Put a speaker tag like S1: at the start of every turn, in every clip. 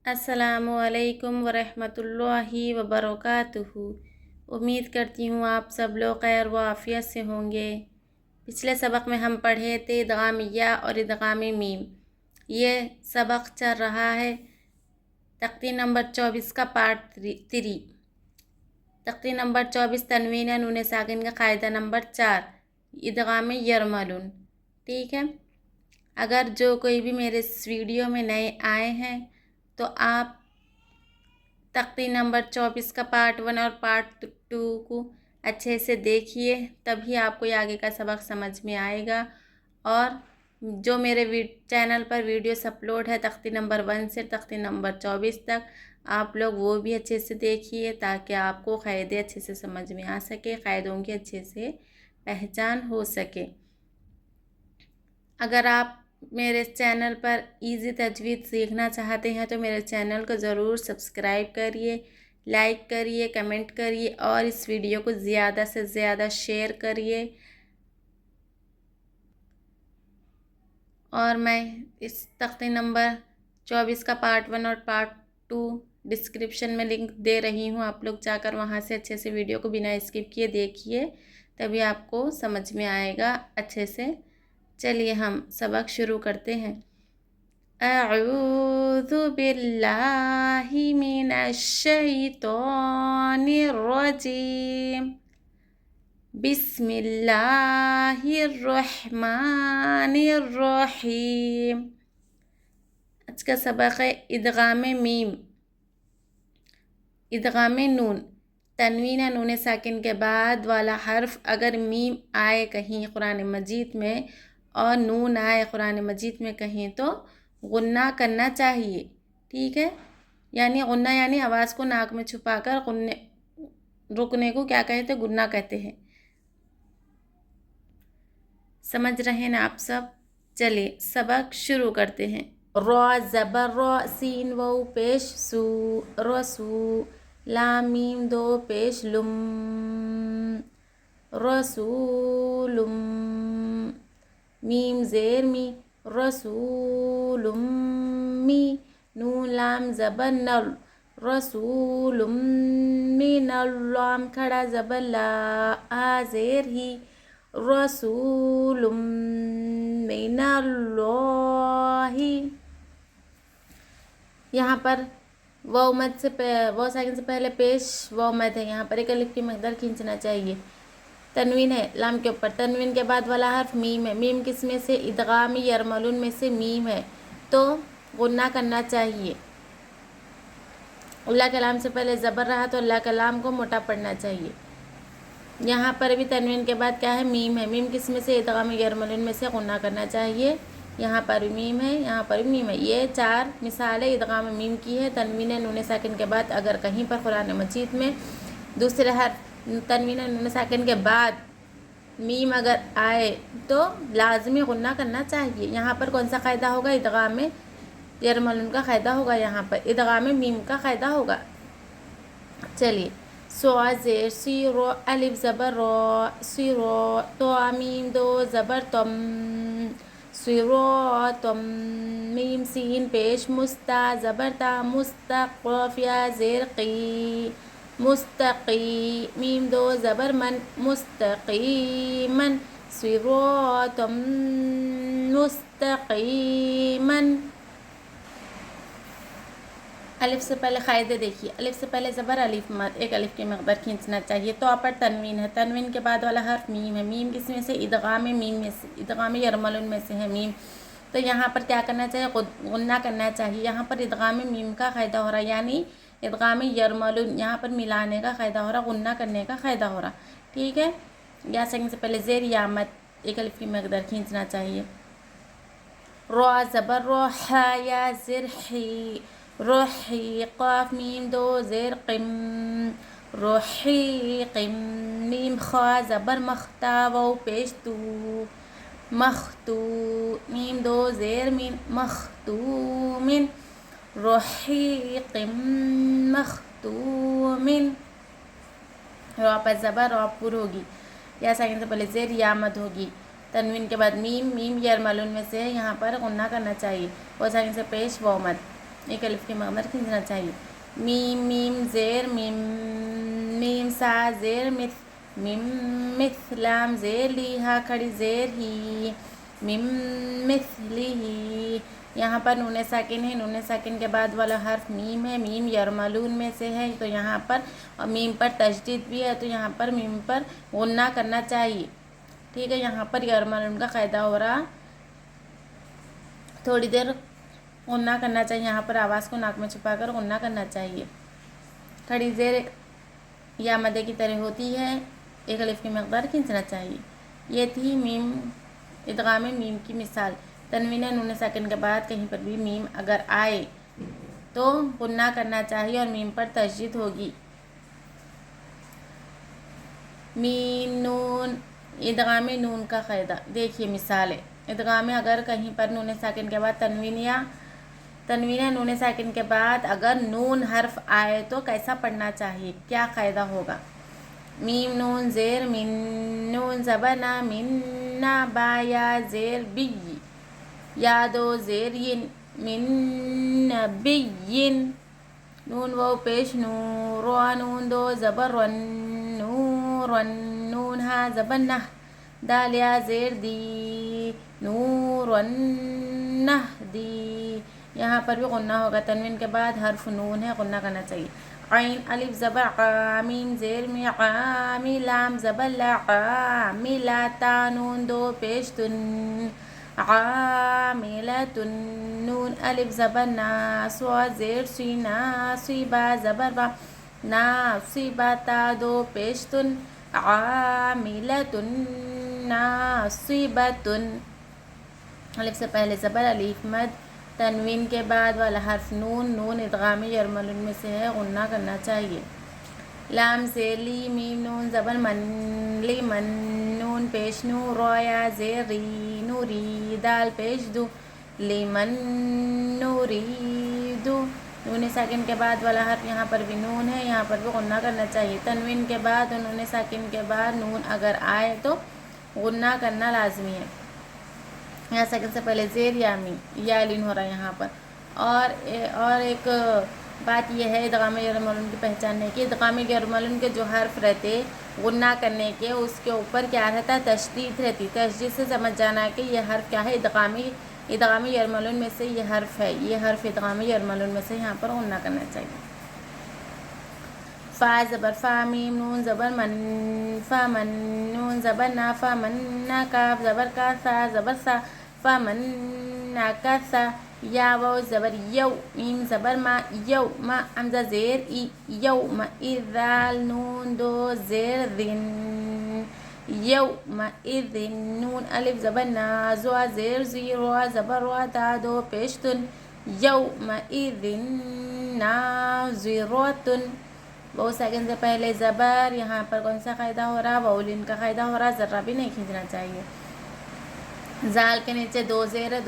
S1: अस्सलामु अलैकुम वरहमतुल्लाहि वबरकातुहू। उम्मीद करती हूँ आप सब लोग खैर व आफ़ियत से होंगे। पिछले सबक में हम पढ़े थे इदगाम या और इदगाम मीम। ये सबक चल रहा है तख्ती नंबर 24 का पार्ट 3। तख्ती नंबर 24 तनवीन नून साकिन का कायदा नंबर 4 इदगाम यरमलुन। ठीक है, अगर जो कोई भी मेरे इस वीडियो में नए आए हैं तो आप तख्ती नंबर 24 का पार्ट 1 और पार्ट 2 को अच्छे से देखिए, तभी आपको ये आगे का सबक समझ में आएगा। और जो मेरे चैनल पर वीडियोस अपलोड है तख्ती नंबर 1 से तख्ती नंबर 24 तक, आप लोग वो भी अच्छे से देखिए ताकि आपको क़ायदे अच्छे से समझ में आ सके, क़ायदों की अच्छे से पहचान हो सके। अगर आप मेरे चैनल पर इजी तजवीद सीखना चाहते हैं तो मेरे चैनल को ज़रूर सब्सक्राइब करिए, लाइक करिए, कमेंट करिए और इस वीडियो को ज़्यादा से ज़्यादा शेयर करिए। और मैं इस तख्ती नंबर 24 का पार्ट 1 और पार्ट 2 डिस्क्रिप्शन में लिंक दे रही हूँ, आप लोग जाकर वहाँ से अच्छे से वीडियो को बिना स्किप किए देखिए, तभी आपको समझ में आएगा अच्छे से। चलिए हम सबक शुरू करते हैं। अऊज़ु बिल्लाहि मिनश शैतानिर रजीम। बिस्मिल्लाहिर रहमानिर रहीम। आज का सबक है इदगाम मीम। इदगाम नून, तनवीन नून साकिन के बाद वाला हर्फ अगर मीम आए कहीं कुरान मजीद में और नून आए कुरान मजीद में कहीं तो गुन्ना करना चाहिए। ठीक है, यानी गुन्ना यानी आवाज़ को नाक में छुपाकर रुकने को क्या कहते हैं? गुन्ना कहते हैं। समझ रहे हैं ना आप सब? चलिए सबक शुरू करते हैं। रॉ ज़बर रॉ, सीन वाउ पेश सू, रसू, लाम मीम दो पेश लुम, रसूलुम, मीम ज़ेर मी, रसूलुम मी, नून लाम ज़बर नल, रसूलुम मिनल, लाम खड़ा ज़बर ला, आ ज़ेर ही, रसूलुम मिनल्लाहि। यहाँ पर वाव मद से वाव साकिन से पहले पेश वाव मद है, यहाँ पर एक अलिफ की मकदार खींचना चाहिए। तनवीन है लाम के ऊपर, तनवीन के बाद वाला हर्फ मीम है। मीम किस में से? इदगाम यरमलुन में से मीम है, तो गुन्ना करना चाहिए। अल्लाह कलाम से पहले ज़बर रहा तो अल्लाह कलाम को मोटा पढ़ना चाहिए। यहाँ पर भी तनवीन के बाद क्या है? मीम है। मीम किस में से? इदगाम यरमलुन में से गुन्ना करना चाहिए। यहाँ पर भी मीम है, यहाँ पर भी मीम है। ये 4 मिसालें इदगाम मीम की है। तनवीन नून साकिन के बाद अगर कहीं पर कुरान मजीद में दूसरे हर्फ तनवीन नून साकिन के बाद मीम अगर आए तो लाजमी गुन्ना करना चाहिए। यहाँ पर कौन सा क़ायदा होगा? इदगाम यरमलुन का क़ायदा होगा। यहाँ पर इदगाम मीम का क़ायदा होगा। चलिए सो ज़ेर सी रो, अलिफ ज़बर रो, सी रो, तो मीम दो ज़बर तुम, सिरातम, मीम सीन पेश मुस्ता ज़बर ता, मुस्तक़ या ज़ेर की, मुस्तक़ी, मीम दो ज़बर मन, मुस्तक़ीमन, सिरातम मुस्तक़ीमन। अलिफ से पहले क़ायदे देखिए, अलिफ से पहले ज़बर अलिफ मद, एक अलिफ की मकदार खींचना चाहिए। तो आप पर तनवीन है, तनवीन के बाद वाला हर्फ मीम है। मीम किस में से? इदगाम मीम में से, इदगाम यरमलुन में से है मीम, तो यहाँ पर क्या करना चाहिए? गुन्ना करना चाहिए। यहाँ पर इदगाम मीम का क़ायदा हो रहा है, यानी इदगाम यरमलुन, यहाँ पर मिलाने का क़ायदा हो रहा, गुन्ना करने का क़ायदा हो रहा। ठीक है, या सेकंड से पहले ज़ेर या मद, एक अलिफ की मकदार खींचना चाहिए। रो ज़बर रो, हा या ज़ेर ही, रोही, क़ाफ मीम दो ज़ेर क़िम, रोही क़िम, मीम खा ज़बर मख्ता, वाव पेश तू, मख्तू, मीम दो ज़ेर मिन, मख्तूमिन, रोही क़िम मख्तूमिन। रो पर ज़बर रो पुर होगी, या साकिन से पहले ज़ेर या मद होगी। तनवीन के बाद मीम, मीम यरमलुन में से है, यहाँ पर गुन्ना करना चाहिए। वो साकिन से पेश वाव मद। ایک الف کی مقدار کھینچنا چاہیے. میم میم زیر میم میم سا زیر میم مث لام زیر لی ہا کھڑی زیر ہی میم مثلی ہی. یہاں پر نون ساکن ہے. نون ساکن کے بعد والا حرف میم ہے. میم یرملون میں سے ہے تو یہاں پر میم پر تشدید بھی ہے تو یہاں پر میم پر غنہ کرنا چاہیے. ٹھیک ہے. یہاں پر یرملون کا قاعدہ ہو رہا تھوڑی دیر غنہ کرنا چاہیے. یہاں پر آواز کو ناک میں چھپا کر غنہ کرنا چاہیے. کھڑی زیر یا مدے کی طرح ہوتی ہے. ایک الف کی مقدار کھینچنا چاہیے. یہ تھی میم ادغام میم کی مثال. تنوین نون ساکن کے بعد کہیں پر بھی میم اگر آئے تو غنہ کرنا چاہیے اور میم پر تشدید ہوگی. میم نون ادغام نون کا قاعدہ دیکھیے مثال ہے. ادغام اگر کہیں پر نون ساکن کے بعد تنوین نون ساکن کے بعد اگر نون حرف آئے تو کیسا پڑھنا چاہیے, کیا قاعدہ ہوگا؟ میم نون زیر من نون زبر نا من نا با یا زیر بی یا دو زیر ین من نبی نون واو پیش نون رو نون دو زبر رن نور رن نون ہا زبر نہ دال یا زیر دی نور رن نہ دی. یہاں پر بھی غنہ ہوگا. تنوین کے بعد حرف نون ہے, غنہ کرنا چاہیے. عین الف زبر عا میم زیر می عامی لام زبر لا عاملا تا نون دو پیش تن عاملتن نون الف زبر نا سوا زیر سی ناصبا زبر با ناصبا تا دو پیش تن عاملتن ناصبتن. الف سے پہلے زبر الف مد. تنوین کے بعد والا حرف نون. نون ادغام یرملون میں سے ہے, غنہ کرنا چاہیے. لام زیر لی میم نون زبر من لی من نون پیش نو رو یا زیر ری نوری دال پیش دو لی من نوری دو. نون ساکن کے بعد والا حرف یہاں پر بھی نون ہے, یہاں پر بھی غنہ کرنا چاہیے. تنوین کے بعد نون ساکن کے بعد نون اگر آئے تو غنہ کرنا لازمی ہے. یہاں ساکن سے پہلے زیر یا میم یا لین ہو رہا ہے یہاں پر. اور ایک بات یہ ہے ادغام یرملون کی پہچاننے کی. ادغام یرملون کے جو حرف رہتے غنہ کرنے کے اس کے اوپر کیا رہتا ہے, تشدید رہتی. تشدید سے سمجھ جانا ہے کہ یہ حرف کیا ہے, ادغامی یرملون میں سے یہ حرف ہے. یہ حرف ادغامی یرملون میں سے یہاں پر غنہ کرنا چاہیے. فا زبر فا میم نون زبر من فا من نون زبر نا فا من نا کاف زبر کا سا زبر سا فا من نا کا سا. یا واو زبر یو میم زبر ما یو ما حمزہ زیر ای یو ما اذال نون دو زیر ذن یو ما اذن نون الف زبر نا زوا زیر زی رو زبر رو تا دو پیشتن یو ما اذن ناظرتن. واو ساکن سے پہلے زبر. یہاں پر کون سا قاعدہ ہو رہا, واولین کا قاعدہ ہو رہا. ذرہ بھی نہیں کھینچنا چاہیے. زال کے نیچے دو زیر ہے,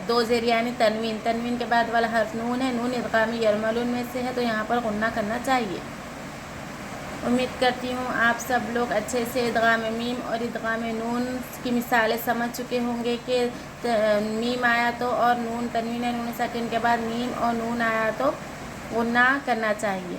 S1: دو زیر یعنی تنوین. تنوین کے بعد والا حرف نون ہے. نون ادغامی یرملون میں سے ہے تو یہاں پر غنہ کرنا چاہیے. امید کرتی ہوں آپ سب لوگ اچھے سے ادغام میم اور ادغام نون کی مثالیں سمجھ چکے ہوں گے کہ میم آیا تو اور نون تنوین نون ساکن کے بعد میم اور نون آیا تو غنہ کرنا چاہیے.